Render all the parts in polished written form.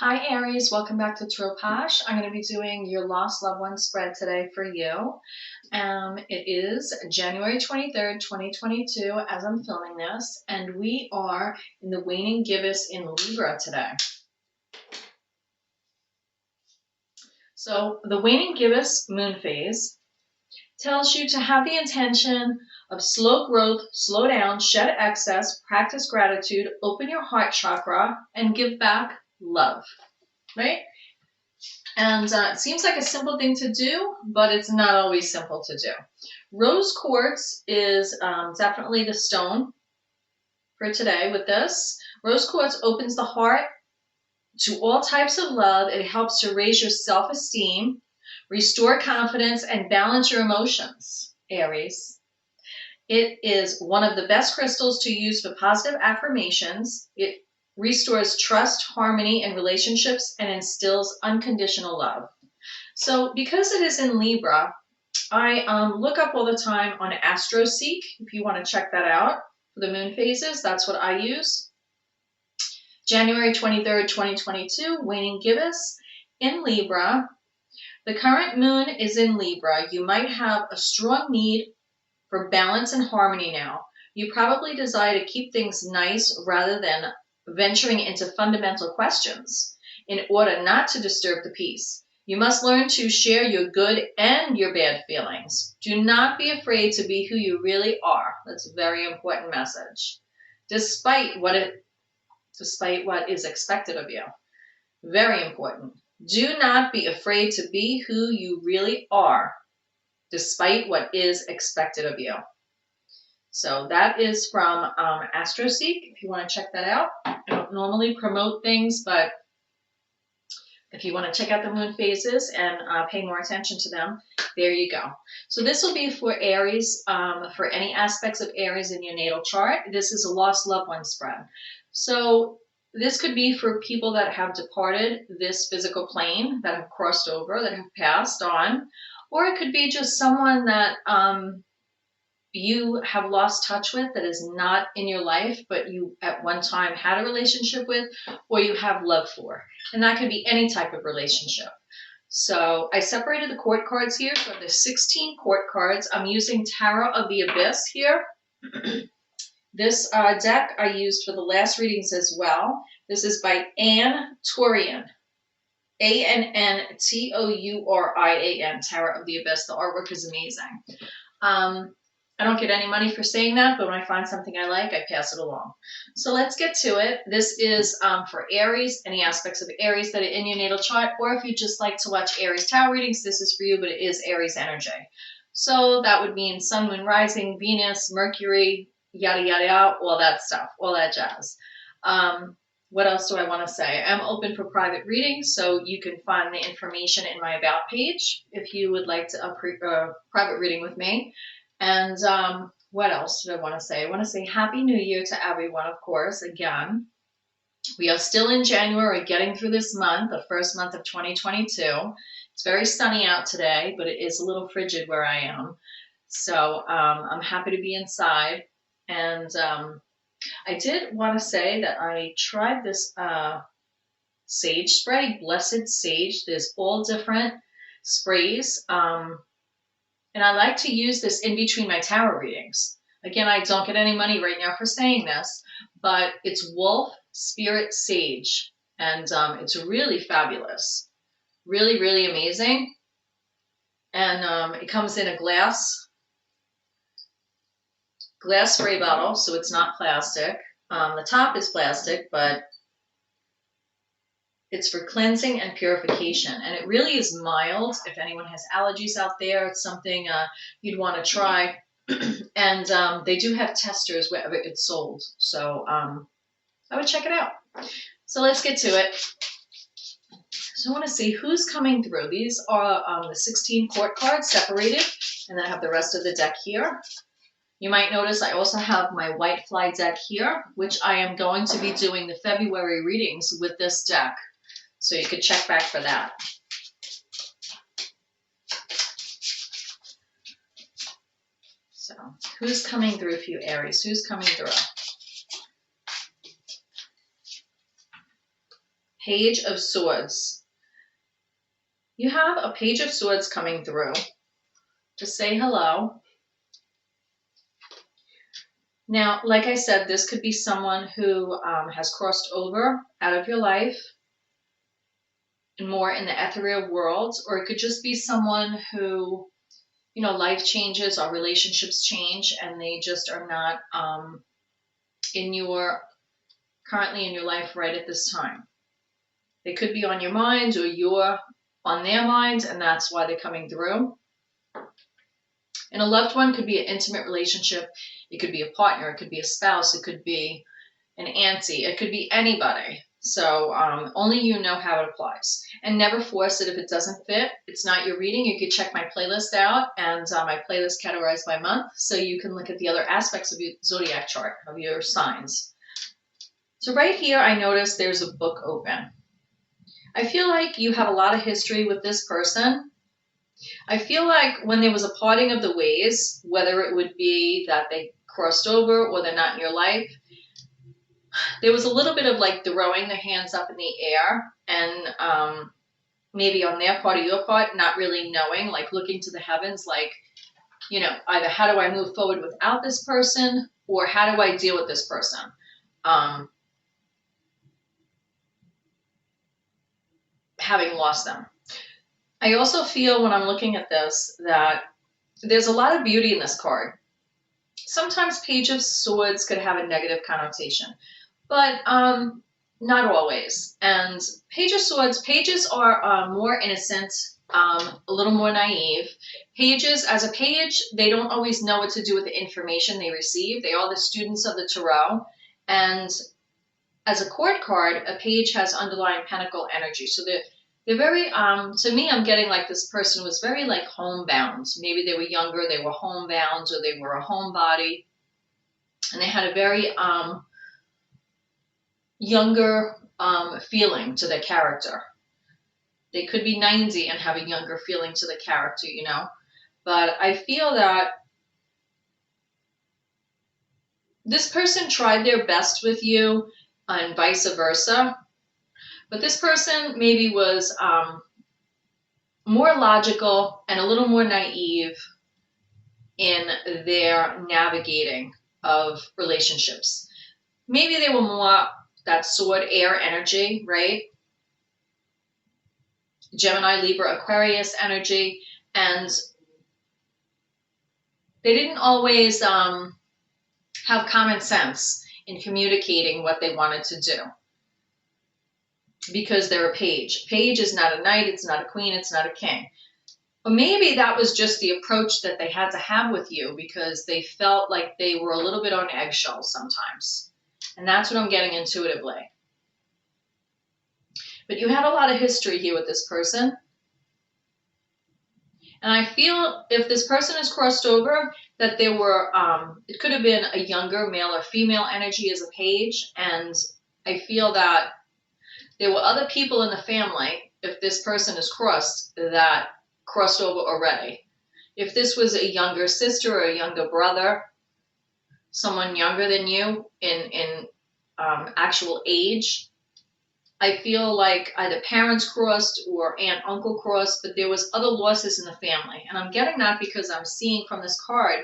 Hi Aries, welcome back to Thru POSH. I'm going to be doing your lost loved one spread today for you. It is January 23rd, 2022 as I'm filming this, and we are in the waning gibbous in Libra today. So the waning gibbous moon phase tells you to have the intention of slow growth, slow down, shed excess, practice gratitude, open your heart chakra, and give back love. Right? And it seems like a simple thing to do, but it's not always simple to do. Rose quartz is definitely the stone for today with this. Rose quartz opens the heart to all types of love. It helps to raise your self-esteem, restore confidence, and balance your emotions, Aries. It is one of the best crystals to use for positive affirmations. It restores trust, harmony, and relationships, and instills unconditional love. So because it is in Libra, I look up all the time on AstroSeek, if you want to check that out for the moon phases. That's what I use. January 23rd, 2022, waning gibbous in Libra. The current moon is in Libra. You might have a strong need for balance and harmony now. You probably desire to keep things nice rather than venturing into fundamental questions in order not to disturb the peace. You must learn to share your good and your bad feelings. Do not be afraid to be who you really are. That's a very important message. Despite what is expected of you. Very important. Do not be afraid to be who you really are, despite what is expected of you. So that is from AstroSeek, if you want to check that out. I don't normally promote things, but if you want to check out the moon phases and pay more attention to them, there you go. So this will be for Aries, for any aspects of Aries in your natal chart. This is a lost loved one spread. So this could be for people that have departed this physical plane, that have crossed over, that have passed on, or it could be just someone that you have lost touch with, that is not in your life, but you at one time had a relationship with, or you have love for. And that could be any type of relationship. So I separated the court cards here. So there's 16 court cards. I'm using Tarot of the Abyss here. This deck I used for the last readings as well. This is by Anne Tourian. ANNTOURIAN, Tarot of the Abyss. The artwork is amazing. I don't get any money for saying that, but when I find something I like, I pass it along. So let's get to it. This is for Aries, any aspects of Aries that are in your natal chart, or if you just like to watch Aries tarot readings, this is for you, but it is Aries energy. So that would mean Sun, Moon, Rising, Venus, Mercury, yada, yada, yada, all that stuff, all that jazz. What else do I want to say? I'm open for private readings, so you can find the information in my About page if you would like to private reading with me. And what else did I want to say? I want to say Happy New Year to everyone, of course, again. We are still in January, getting through this month, the first month of 2022. It's very sunny out today, but it is a little frigid where I am. So I'm happy to be inside. And I did want to say that I tried this sage spray, Blessed Sage. There's all different sprays. And I like to use this in between my tarot readings. Again, I don't get any money right now for saying this, but it's Wolf Spirit Sage. And it's really fabulous. Really, really amazing. And it comes in a glass spray bottle, so it's not plastic. The top is plastic, but it's for cleansing and purification, and it really is mild. If anyone has allergies out there, it's something you'd want to try. And they do have testers wherever it's sold, so I would check it out. So let's get to it. So I want to see who's coming through. These are the 16 court cards separated, and then I have the rest of the deck here. You might notice I also have my white fly deck here, which I am going to be doing the February readings with this deck. So you could check back for that. So who's coming through for you, Aries? Who's coming through? Page of Swords. You have a Page of Swords coming through to say hello. Now, like I said, this could be someone who has crossed over out of your life and more in the ethereal world, or it could just be someone who, you know, life changes or relationships change and they just are not currently in your life right at this time. They could be on your mind or you're on their mind, and that's why they're coming through. And a loved one could be an intimate relationship. It could be a partner. It could be a spouse. It could be an auntie. It could be anybody. So only you know how it applies. And never force it if it doesn't fit. It's not your reading. You could check my playlist out, and my playlist categorized by month, so you can look at the other aspects of your zodiac chart, of your signs. So right here, I noticed there's a book open. I feel like you have a lot of history with this person. I feel like when there was a parting of the ways, whether it would be that they crossed over or they're not in your life, there was a little bit of like throwing their hands up in the air and maybe on their part or your part, not really knowing, like looking to the heavens, like, you know, either how do I move forward without this person or how do I deal with this person? Having lost them. I also feel when I'm looking at this that there's a lot of beauty in this card. Sometimes Page of Swords could have a negative connotation, but not always. And Page of Swords, pages are more innocent, a little more naive. Pages, as a page, they don't always know what to do with the information they receive. They are the students of the tarot. And as a court card, a page has underlying pentacle energy. So they're very, to me, I'm getting like this person was very like homebound. Maybe they were younger, they were homebound, or they were a homebody. And they had a very younger feeling to their character. They could be 90 and have a younger feeling to the character, you know. But I feel that this person tried their best with you and vice versa. But this person maybe was more logical and a little more naive in their navigating of relationships. Maybe they were more that sword air energy, right? Gemini, Libra, Aquarius energy. And they didn't always have common sense in communicating what they wanted to do. Because they're a page. Page is not a knight, it's not a queen, it's not a king. But maybe that was just the approach that they had to have with you because they felt like they were a little bit on eggshells sometimes. And that's what I'm getting intuitively. But you had a lot of history here with this person. And I feel if this person has crossed over, that there were, it could have been a younger male or female energy as a page. And I feel that there were other people in the family, if this person is crossed, that crossed over already. If this was a younger sister or a younger brother, someone younger than you in actual age, I feel like either parents crossed or aunt, uncle crossed, but there was other losses in the family. And I'm getting that because I'm seeing from this card,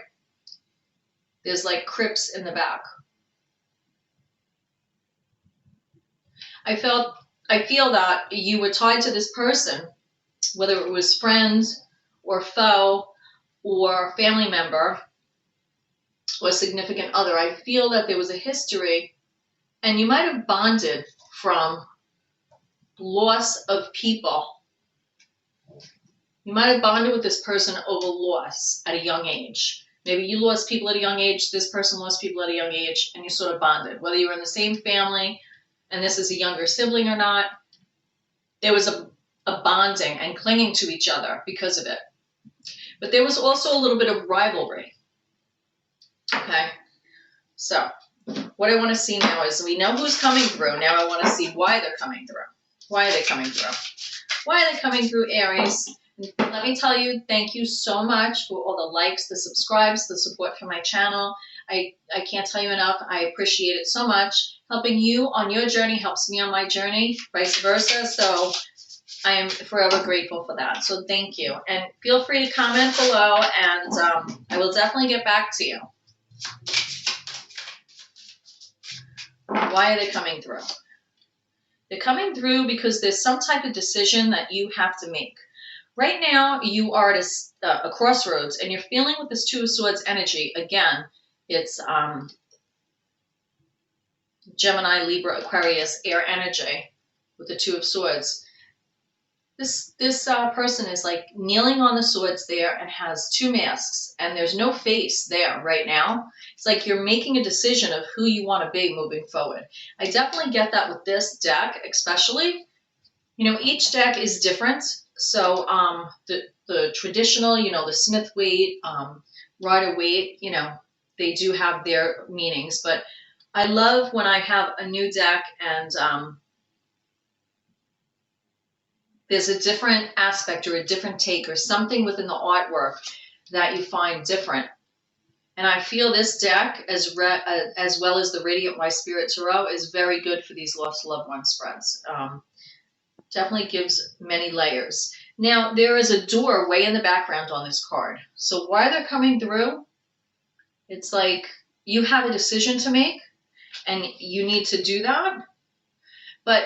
there's like crypts in the back. I feel that you were tied to this person, whether it was friend or foe or family member or significant other. I feel that there was a history and you might have bonded from loss of people. You might have bonded with this person over loss at a young age. Maybe you lost people at a young age, this person lost people at a young age, and you sort of bonded. Whether you were in the same family and this is a younger sibling or not, there was a bonding and clinging to each other because of it. But there was also a little bit of rivalry. Okay, so what I want to see now is we know who's coming through. Now I want to see why they're coming through. Why are they coming through? Why are they coming through, Aries? And let me tell you, thank you so much for all the likes, the subscribes, the support for my channel. I can't tell you enough. I appreciate it so much. Helping you on your journey helps me on my journey, vice versa. So I am forever grateful for that. So thank you. And feel free to comment below, and I will definitely get back to you. Why are they coming through? They're coming through because there's some type of decision that you have to make. Right now, you are at a crossroads, and you're feeling with this Two of Swords energy. Again, it's Gemini, Libra, Aquarius, air energy with the Two of Swords. This person is like kneeling on the swords there and has two masks, and there's no face there right now. It's like you're making a decision of who you want to be moving forward. I definitely get that with this deck, especially. You know, each deck is different. So the traditional, you know, the Smith Waite, Rider Waite, you know, they do have their meanings. But I love when I have a new deck and there's a different aspect or a different take or something within the artwork that you find different. And I feel this deck, as well as the Radiant Wise Spirit Tarot, is very good for these lost loved one spreads. Definitely gives many layers. Now, there is a door way in the background on this card. So why they're coming through, it's like you have a decision to make and you need to do that. But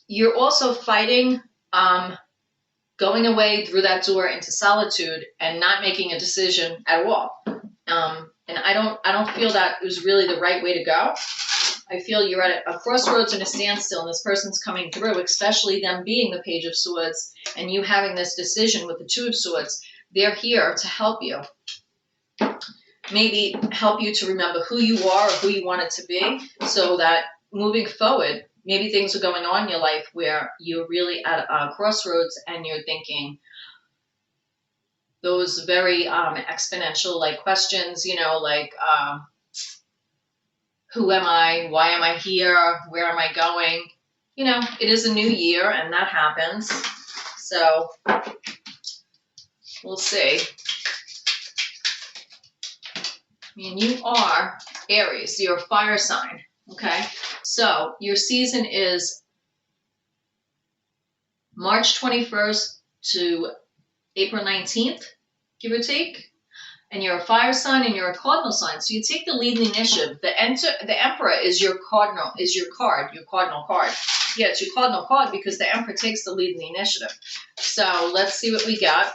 you're also fighting going away through that door into solitude and not making a decision at all. And I don't feel that it was really the right way to go. I feel you're at a crossroads and a standstill, and this person's coming through, especially them being the Page of Swords and you having this decision with the Two of Swords. They're here to help you. Maybe help you to remember who you are or who you want it to be, so that moving forward, maybe things are going on in your life where you're really at a crossroads and you're thinking those very exponential like questions, you know, like who am I? Why am I here? Where am I going? You know, it is a new year and that happens. So we'll see. I mean, you are Aries. You're a fire sign. Okay. So your season is March 21st to April 19th, give or take. And you're a fire sign and you're a cardinal sign. So you take the lead in the initiative. The Emperor is your cardinal card. Yeah, it's your cardinal card because the Emperor takes the lead in the initiative. So let's see what we got.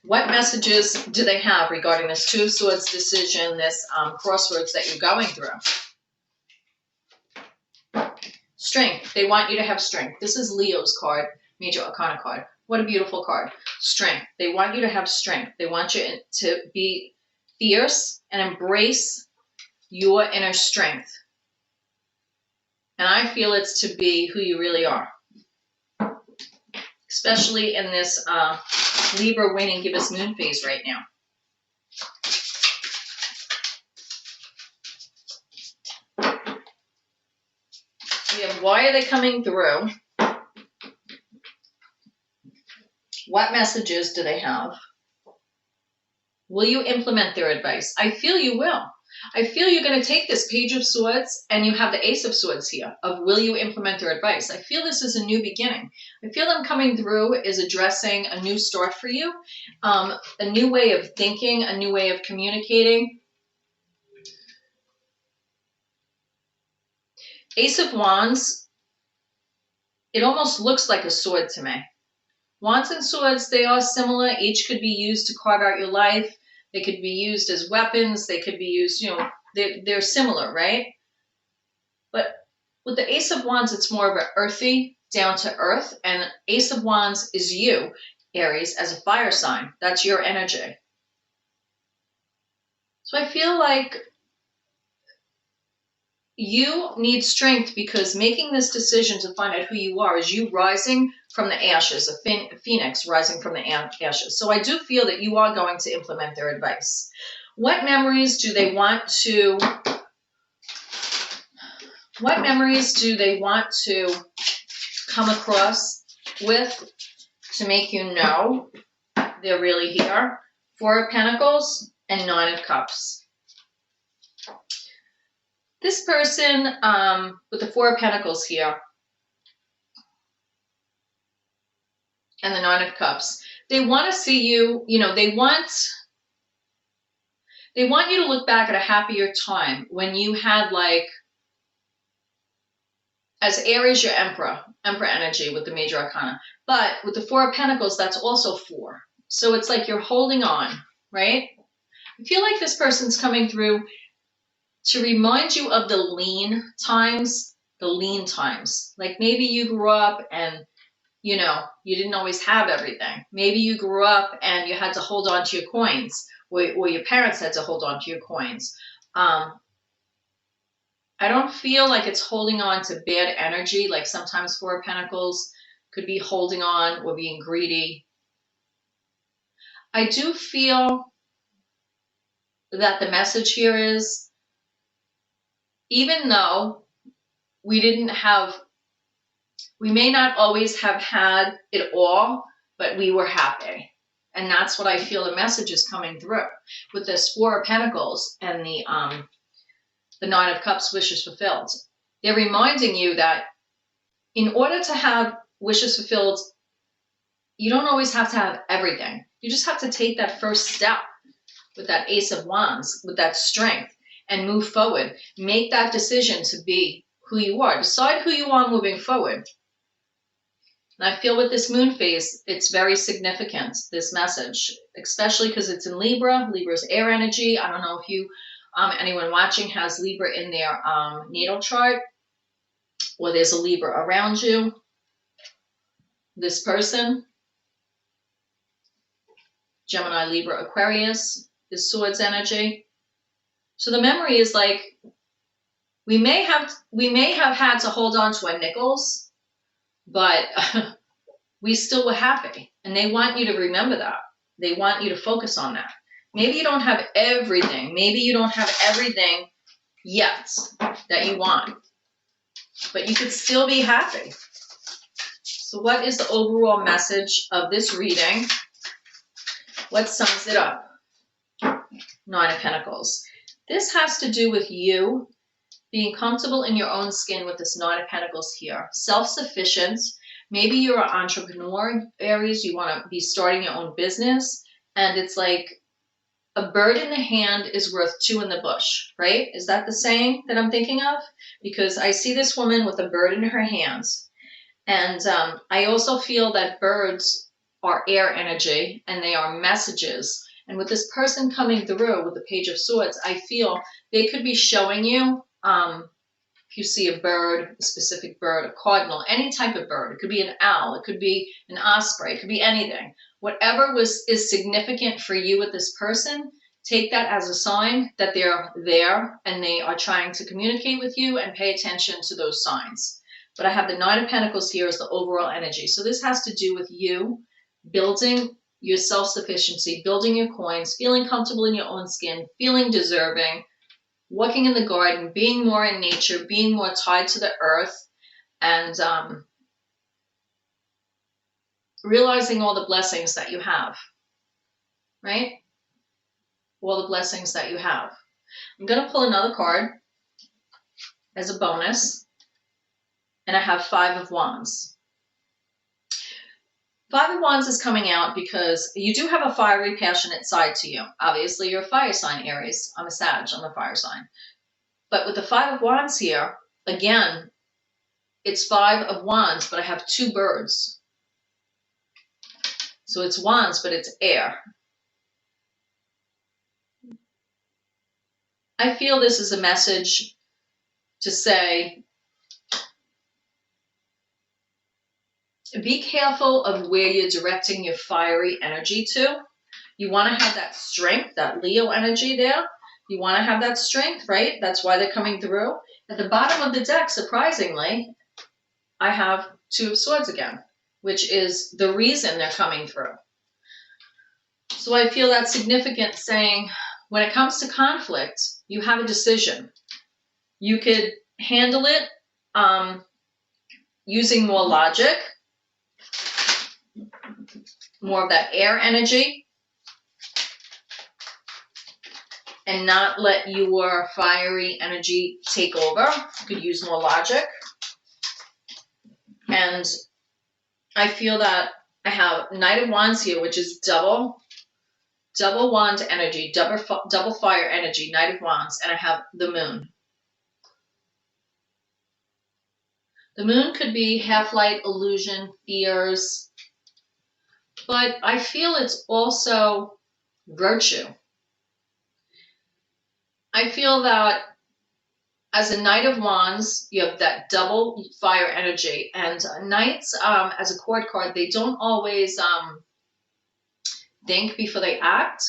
What messages do they have regarding this Two of Swords decision, this crossroads that you're going through? Strength. They want you to have strength. This is Leo's card, Major Arcana card. What a beautiful card. Strength. They want you to have strength. They want you to be fierce and embrace your inner strength. And I feel it's to be who you really are. Especially in this Libra waning gibbous moon phase right now. We have, why are they coming through? What messages do they have? Will you implement their advice? I feel you will. I feel you're going to take this Page of Swords and you have the Ace of Swords here of will you implement their advice? I feel this is a new beginning. I feel them coming through is addressing a new start for you, a new way of thinking, a new way of communicating. Ace of Wands, it almost looks like a sword to me. Wands and swords, they are similar. Each could be used to carve out your life. They could be used as weapons. They could be used, you know, they're similar, right? But with the Ace of Wands, it's more of an earthy, down to earth. And Ace of Wands is you, Aries, as a fire sign. That's your energy. So I feel like you need strength because making this decision to find out who you are is you rising from the ashes, a phoenix rising from the ashes. So I do feel that you are going to implement their advice. What memories do they want to come across with to make you know they're really here? Four of Pentacles and Nine of Cups. This person with the Four of Pentacles here and the Nine of Cups, they want to see you, you know, they want you to look back at a happier time when you had, like, as Aries, your Emperor energy with the major arcana. But with the Four of Pentacles, that's also 4. So it's like you're holding on, right? I feel like this person's coming through to remind you of the lean times. Like maybe you grew up and, you know, you didn't always have everything. Maybe you grew up and you had to hold on to your coins, or your parents had to hold on to your coins. I don't feel like it's holding on to bad energy. Like sometimes Four of Pentacles could be holding on or being greedy. I do feel that the message here is, even though we may not always have had it all, but we were happy. And that's what I feel the message is coming through with this Four of Pentacles and the Nine of Cups, wishes fulfilled. They're reminding you that in order to have wishes fulfilled, you don't always have to have everything. You just have to take that first step with that Ace of Wands, with that strength, and move forward. Make that decision to be who you are. Decide who you are moving forward. And I feel with this moon phase, it's very significant, this message, especially because it's in Libra. Libra's air energy. I don't know if you, anyone watching has Libra in their natal chart, or there's a Libra around you. This person, Gemini, Libra, Aquarius, is Swords energy. So the memory is like, we may have had to hold on to our nickels, but we still were happy. And they want you to remember that. They want you to focus on that. Maybe you don't have everything. Maybe you don't have everything yet that you want, but you could still be happy. So what is the overall message of this reading? What sums it up? Nine of Pentacles. This has to do with you being comfortable in your own skin with this Nine of Pentacles here. Self-sufficient. Maybe you're an entrepreneur, Aries. You want to be starting your own business. And it's like a bird in the hand is worth 2 in the bush, right? Is that the saying that I'm thinking of? Because I see this woman with a bird in her hands. And I also feel that birds are air energy and they are messages. And with this person coming through with the Page of Swords, I feel they could be showing you, if you see a bird, a specific bird, a cardinal, any type of bird. It could be an owl. It could be an osprey. It could be anything. Whatever is significant for you with this person, take that as a sign that they're there and they are trying to communicate with you, and pay attention to those signs. But I have the Nine of Pentacles here as the overall energy. So this has to do with you building your self-sufficiency, building your coins, feeling comfortable in your own skin, feeling deserving, walking in the garden, being more in nature, being more tied to the earth, and realizing all the blessings that you have, right? All the blessings that you have. I'm going to pull another card as a bonus, and I have Five of Wands. Five of Wands is coming out because you do have a fiery, passionate side to you. Obviously, you're a fire sign, Aries. I'm a Sag. I'm a fire sign. But with the Five of Wands here, again, it's Five of Wands, but I have 2 birds. So it's wands, but it's air. I feel this is a message to say, be careful of where you're directing your fiery energy to. You want to have that strength, that Leo energy there. You want to have that strength, right? That's why they're coming through. At the bottom of the deck, surprisingly, I have 2 of Swords again, which is the reason they're coming through. So I feel that's significant, saying when it comes to conflict, you have a decision. You could handle it using more logic, more of that air energy. and not let your fiery energy take over. You could use more logic. And I feel that I have Knight of Wands here, which is double wand energy, double fire energy, Knight of Wands, and I have the Moon. The Moon could be half-light, illusion, fears, but I feel it's also virtue. I feel that as a Knight of Wands, you have that double fire energy, and Knights, as a court card, they don't always think before they act.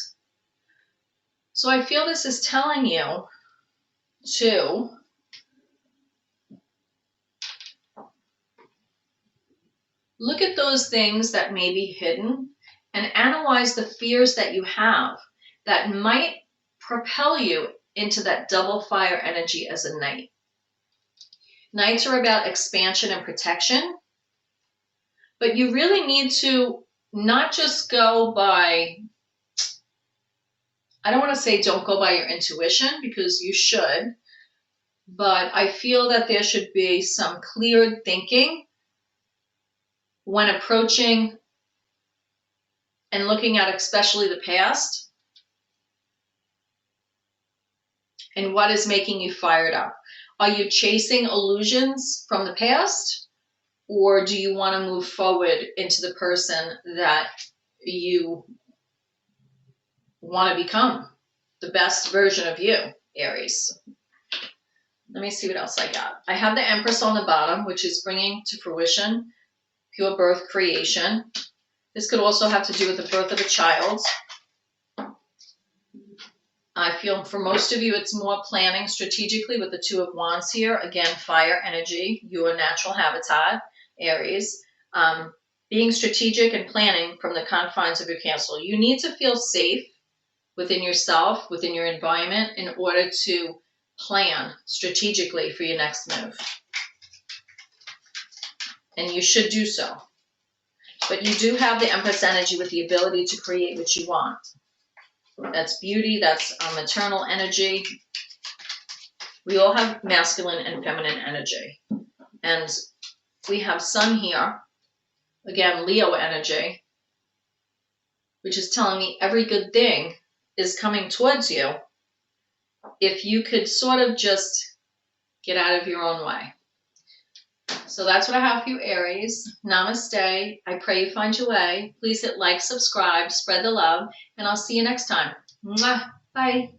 So I feel this is telling you to look at those things that may be hidden and analyze the fears that you have that might propel you into that double fire energy as a Knight. Knights are about expansion and protection, but you really need to not just go by, I don't want to say don't go by your intuition, because you should, but I feel that there should be some cleared thinking when approaching and looking at especially the past and what is making you fired up. Are you chasing illusions from the past, or do you want to move forward into the person that you want to become, the best version of you, Aries? Let me see what else I got. I have the Empress on the bottom, which is bringing to fruition pure birth creation. This could also have to do with the birth of a child. I feel for most of you, it's more planning strategically with the Two of Wands here. Again, fire energy, your natural habitat, Aries. Being strategic and planning from the confines of your castle. You need to feel safe within yourself, within your environment, in order to plan strategically for your next move. And you should do so. But you do have the Empress energy with the ability to create what you want. That's beauty, that's maternal energy. We all have masculine and feminine energy. And we have Sun here, again, Leo energy, which is telling me every good thing is coming towards you if you could sort of just get out of your own way. So that's what I have for you, Aries. Namaste. I pray you find your way. Please hit like, subscribe, spread the love, and I'll see you next time. Mwah. Bye.